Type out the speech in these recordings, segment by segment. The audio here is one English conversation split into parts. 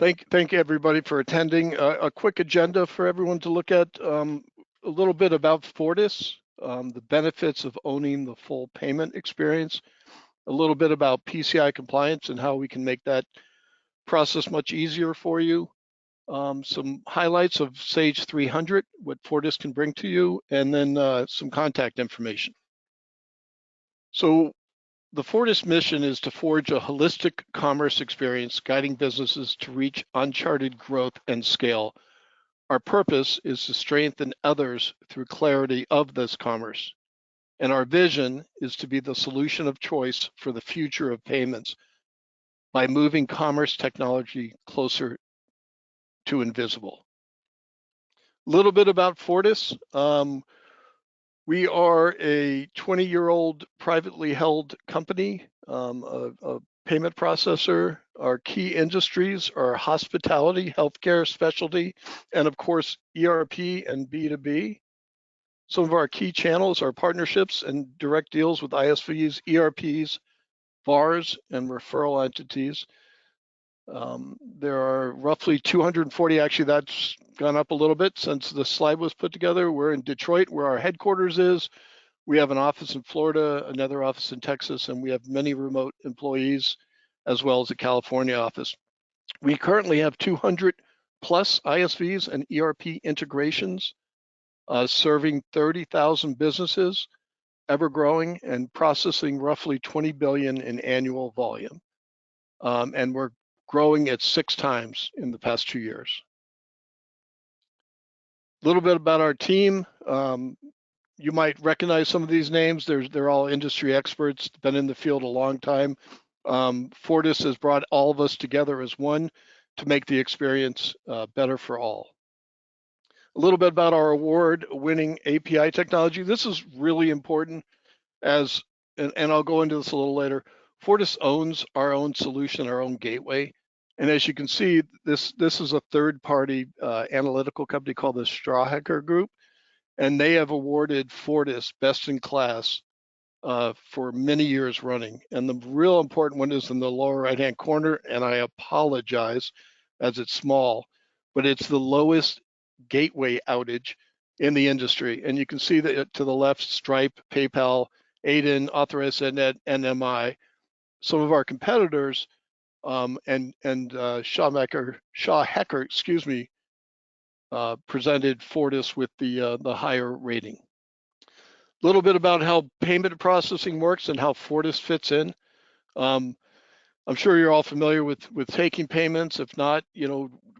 Thank you everybody for attending. A quick agenda for everyone to look at. A little bit about Fortis, the benefits of owning the full payment experience. A little bit about PCI compliance and how we can make that process much easier for you. Some highlights of Sage 300, what Fortis can bring to you, and then some contact information. So the Fortis mission is to forge a holistic commerce experience, guiding businesses to reach uncharted growth and scale. Our purpose is to strengthen others through clarity of this commerce. And our vision is to be the solution of choice for the future of payments by moving commerce technology closer to invisible. A little bit about Fortis. We are a 20-year-old privately held company, a payment processor. Our key industries are hospitality, healthcare, specialty, and of course, ERP and B2B. Some of our key channels are partnerships and direct deals with ISVs, ERPs, VARs, and referral entities. There are roughly 240, actually that's gone up a little bit since the slide was put together. We're in Detroit, where our headquarters is. We have an office in Florida, another office in Texas, and we have many remote employees, as well as a California office. We currently have 200 plus ISVs and ERP integrations, serving 30,000 businesses, ever growing and processing roughly 20 billion in annual volume. And we're growing at 6 times in the past 2 years. A little bit about our team. You might recognize some of these names. They're all industry experts, been in the field a long time. Fortis has brought all of us together as one to make the experience better for all. A little bit about our award-winning API technology. This is really important and I'll go into this a little later. Fortis owns our own solution, our own gateway. And as you can see, this is a third-party analytical company called the Strawhecker Group, and they have awarded Fortis best in class for many years running. And the real important one is in the lower right-hand corner, and I apologize as it's small, but it's the lowest gateway outage in the industry. And you can see that to the left, Stripe, PayPal, Aiden, AuthorizeNet, NMI. Some of our competitors and Strawhecker, excuse me, presented Fortis with the higher rating. A little bit about how payment processing works and how Fortis fits in. I'm sure you're all familiar with taking payments. If not,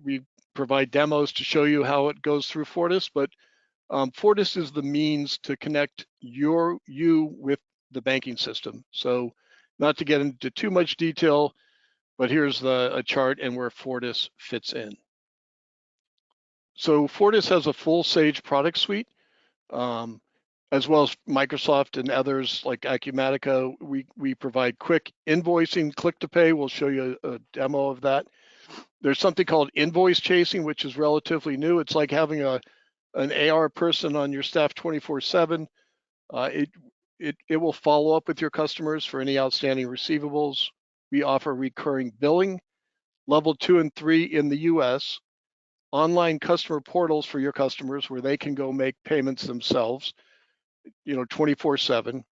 we provide demos to show you how it goes through Fortis, but Fortis is the means to connect you with the banking system. So not to get into too much detail, but here's a chart and where Fortis fits in. So Fortis has a full Sage product suite, as well as Microsoft and others like Acumatica. We provide quick invoicing, click to pay. We'll show you a demo of that. There's something called invoice chasing, which is relatively new. It's like having an AR person on your staff 24/7. It will follow up with your customers for any outstanding receivables. We offer recurring billing, level 2 and 3 in the US, online customer portals for your customers where they can go make payments themselves, 24/7.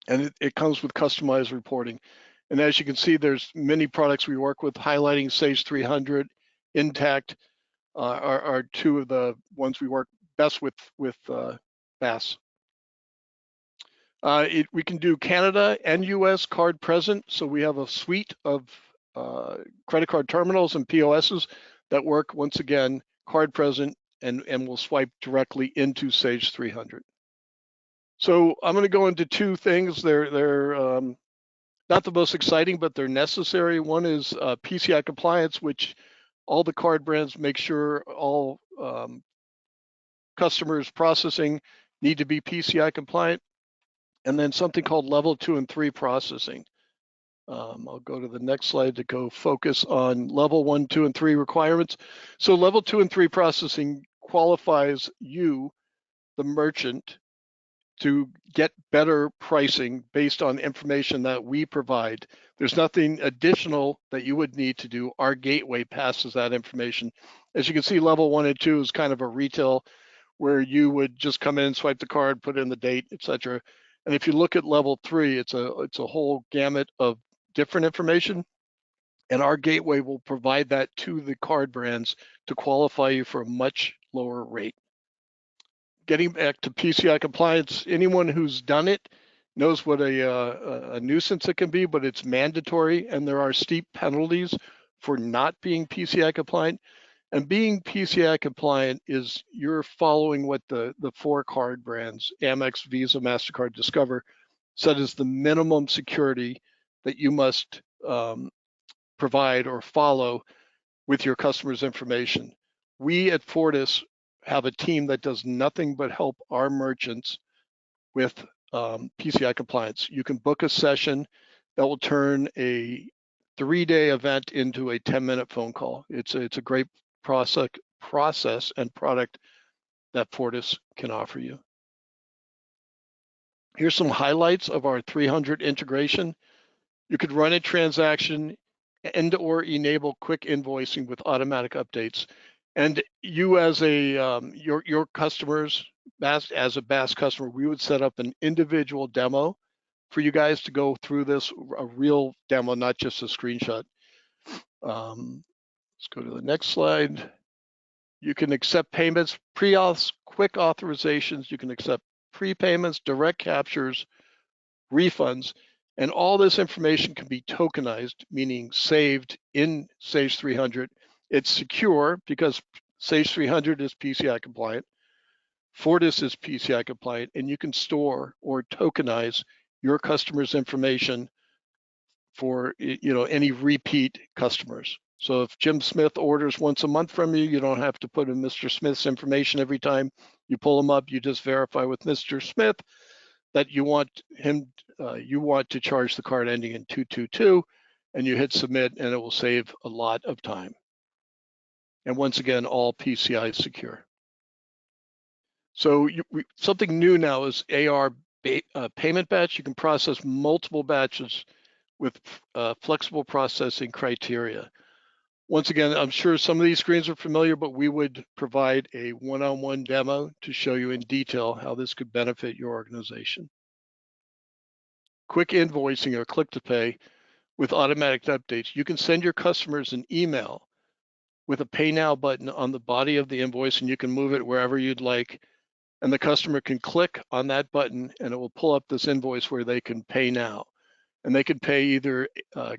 And it comes with customized reporting. And as you can see, there's many products we work with, highlighting Sage 300, Intact are two of the ones we work best with BAS. We can do Canada and US card present. So we have a suite of credit card terminals and POSs that work, once again, card present and will swipe directly into Sage 300. So I'm going to go into two things. They're not the most exciting, but they're necessary. One is PCI Compliance, which all the card brands make sure all customers processing need to be PCI compliant. And then something called level 2 and 3 processing. I'll go to the next slide to go focus on level 1, 2, and 3 requirements. So level 2 and 3 processing qualifies you, the merchant, to get better pricing based on information that we provide. There's nothing additional that you would need to do. Our gateway passes that information. As you can see, level 1 and 2 is kind of a retail where you would just come in, swipe the card, put in the date, etc. And if you look at level 3, it's a whole gamut of different information. And our gateway will provide that to the card brands to qualify you for a much lower rate. Getting back to PCI compliance, anyone who's done it knows what a nuisance it can be, but it's mandatory, and there are steep penalties for not being PCI compliant. And being PCI compliant is you're following what the 4 card brands, Amex, Visa, MasterCard, Discover, said is the minimum security that you must provide or follow with your customers' information. We at Fortis have a team that does nothing but help our merchants with PCI compliance. You can book a session that will turn a 3-day event into a 10-minute phone call. It's a great process and product that Fortis can offer you. Here's some highlights of our 300 integration. You could run a transaction and/or enable quick invoicing with automatic updates. And you as a your customers, as a BAS customer, we would set up an individual demo for you guys to go through this, a real demo, not just a screenshot. Let's go to the next slide. You can accept payments, pre-auths, quick authorizations. You can accept prepayments, direct captures, refunds, and all this information can be tokenized, meaning saved in Sage 300. It's secure because Sage 300 is PCI compliant. Fortis is PCI compliant, and you can store or tokenize your customers' information for any repeat customers. So if Jim Smith orders once a month from you, you don't have to put in Mr. Smith's information every time you pull him up. You just verify with Mr. Smith that you want to charge the card ending in 222, and you hit submit, and it will save a lot of time. And once again, all PCI secure. So something new now is AR payment batch. You can process multiple batches with flexible processing criteria. Once again, I'm sure some of these screens are familiar, but we would provide a one-on-one demo to show you in detail how this could benefit your organization. Quick invoicing or click to pay with automatic updates. You can send your customers an email with a pay now button on the body of the invoice, and you can move it wherever you'd like. And the customer can click on that button and it will pull up this invoice where they can pay now. And they can pay either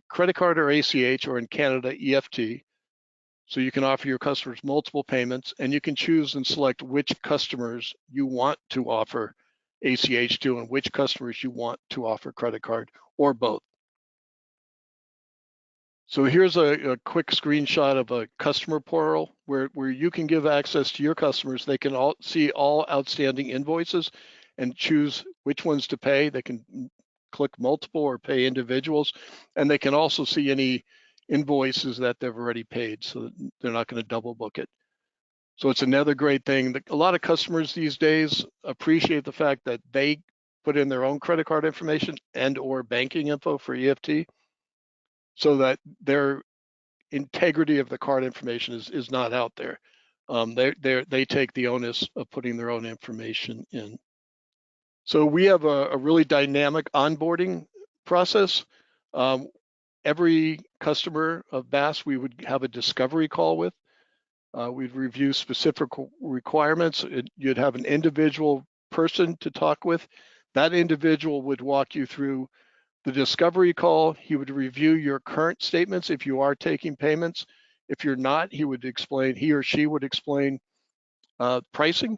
credit card or ACH, or in Canada, EFT. So you can offer your customers multiple payments, and you can choose and select which customers you want to offer ACH to and which customers you want to offer credit card, or both. So here's a quick screenshot of a customer portal where you can give access to your customers. They can all see all outstanding invoices and choose which ones to pay. They can click multiple or pay individuals, and they can also see any invoices that they've already paid, so that they're not going to double book it. So it's another great thing. A lot of customers these days appreciate the fact that they put in their own credit card information and/or banking info for EFT, so that their integrity of the card information is not out there. They take the onus of putting their own information in. So we have a really dynamic onboarding process. Every customer of BAS we would have a discovery call with. We'd review specific requirements. You'd have an individual person to talk with. That individual would walk you through the discovery call. He would review your current statements if you are taking payments. If you're not, he or she would explain pricing.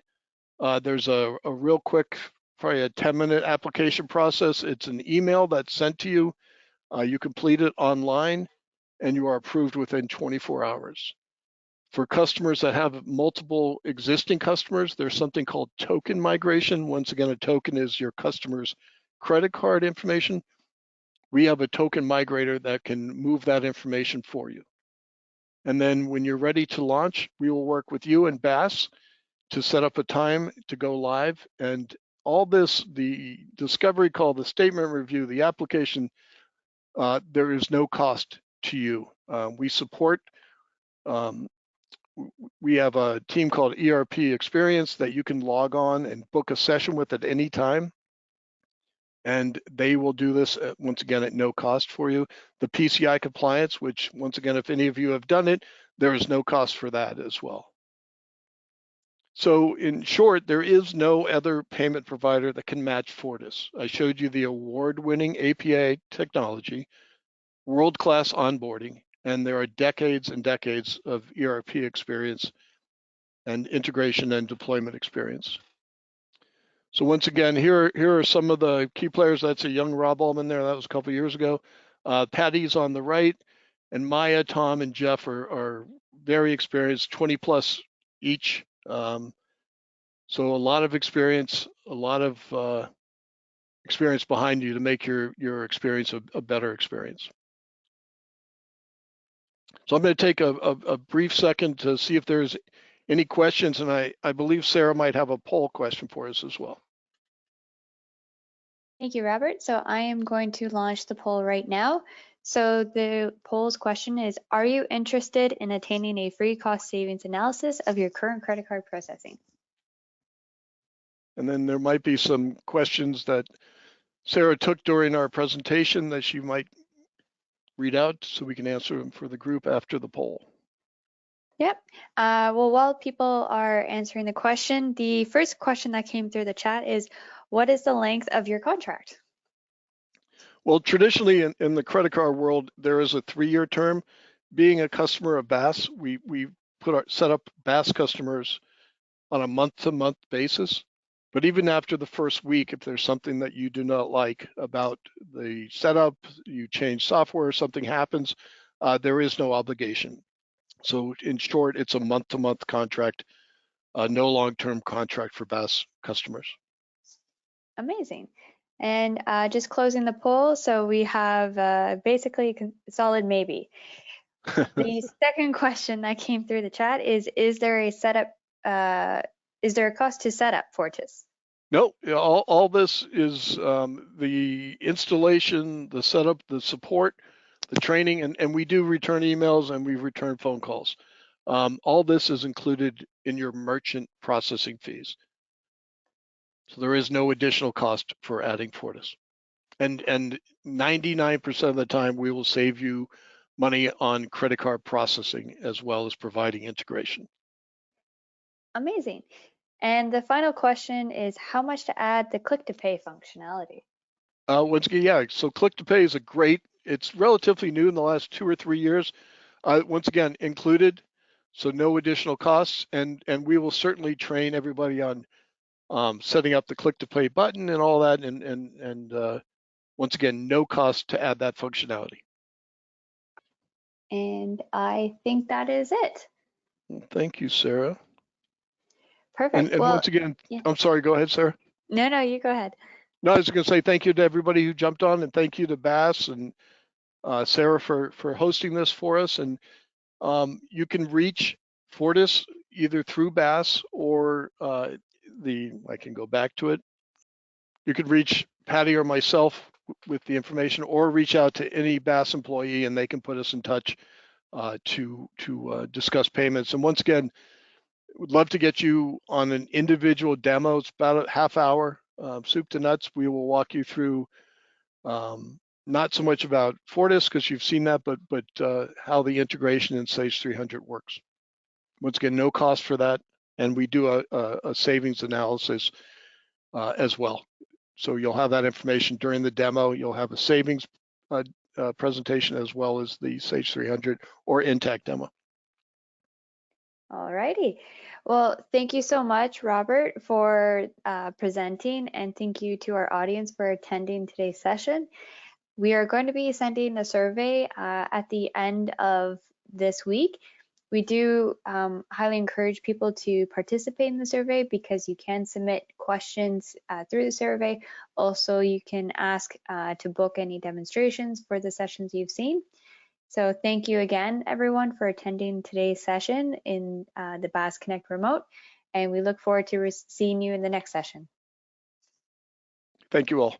There's a real quick, probably a 10-minute application process. It's an email that's sent to you. You complete it online, and you are approved within 24 hours. For customers that have multiple existing customers, there's something called token migration. Once again, a token is your customer's credit card information. We have a token migrator that can move that information for you. And then when you're ready to launch, we will work with you and BAS to set up a time to go live. And all this, the discovery call, the statement review, the application, there is no cost to you. We support, we have a team called ERP Experience that you can log on and book a session with at any time. And they will do this, once again, at no cost for you. The PCI Compliance, which once again, if any of you have done it, there is no cost for that as well. So in short, there is no other payment provider that can match Fortis. I showed you the award-winning APA technology, world-class onboarding, and there are decades and decades of ERP experience and integration and deployment experience. So once again, here are some of the key players. That's a young Rob Allman there. That was a couple of years ago. Patty's on the right, and Maya, Tom, and Jeff are very experienced, 20 plus each. So a lot of experience, experience behind you to make your experience a better experience. So I'm going to take a brief second to see if there's any questions, and I believe Sarah might have a poll question for us as well. Thank you, Robert. So I am going to launch the poll right now. So the poll's question is, are you interested in attaining a free cost savings analysis of your current credit card processing? And then there might be some questions that Sarah took during our presentation that she might read out so we can answer them for the group after the poll. Yep. Well, while people are answering the question, the first question that came through the chat is, what is the length of your contract? Well, traditionally in the credit card world, there is a 3-year term. Being a customer of BAS, we set up BAS customers on a month-to-month basis. But even after the first week, if there's something that you do not like about the setup, you change software, something happens, there is no obligation. So in short, it's a month-to-month contract, no long-term contract for BAS customers. Amazing. And just closing the poll, so we have basically a solid maybe. The second question that came through the chat is there a setup, is there a cost to set up Fortis? No, all this is the installation, the setup, the support, the training, and we do return emails and we return phone calls. All this is included in your merchant processing fees. So there is no additional cost for adding Fortis. And 99% of the time, we will save you money on credit card processing as well as providing integration. Amazing. And the final question is how much to add the click to pay functionality? Once again, yeah, so click to pay is it's relatively new in the last 2 or 3 years. Once again, included, so no additional costs, and we will certainly train everybody on setting up the click to pay button and all that, and once again, no cost to add that functionality. And I think that is it. Thank you, Sarah. Perfect. And well, once again, yeah. I'm sorry, go ahead, Sarah. No, you go ahead. No, I was going to say thank you to everybody who jumped on, and thank you to BAS and Sarah for hosting this for us. And you can reach Fortis either through BAS or I can go back to it. You could reach Patty or myself with the information, or reach out to any BAS employee and they can put us in touch to discuss payments. And once again, would love to get you on an individual demo. It's about a half hour, soup to nuts. We will walk you through not so much about Fortis because you've seen that, but how the integration in Sage 300 works. Once again, no cost for that, and we do a savings analysis as well. So you'll have that information during the demo. You'll have a savings presentation as well as the Sage 300 or Intact demo. All righty. Well, thank you so much, Robert, for presenting, and thank you to our audience for attending today's session. We are going to be sending a survey at the end of this week. We do highly encourage people to participate in the survey because you can submit questions through the survey. Also, you can ask to book any demonstrations for the sessions you've seen. So thank you again, everyone, for attending today's session in the BAS Connect remote, and we look forward to seeing you in the next session. Thank you all.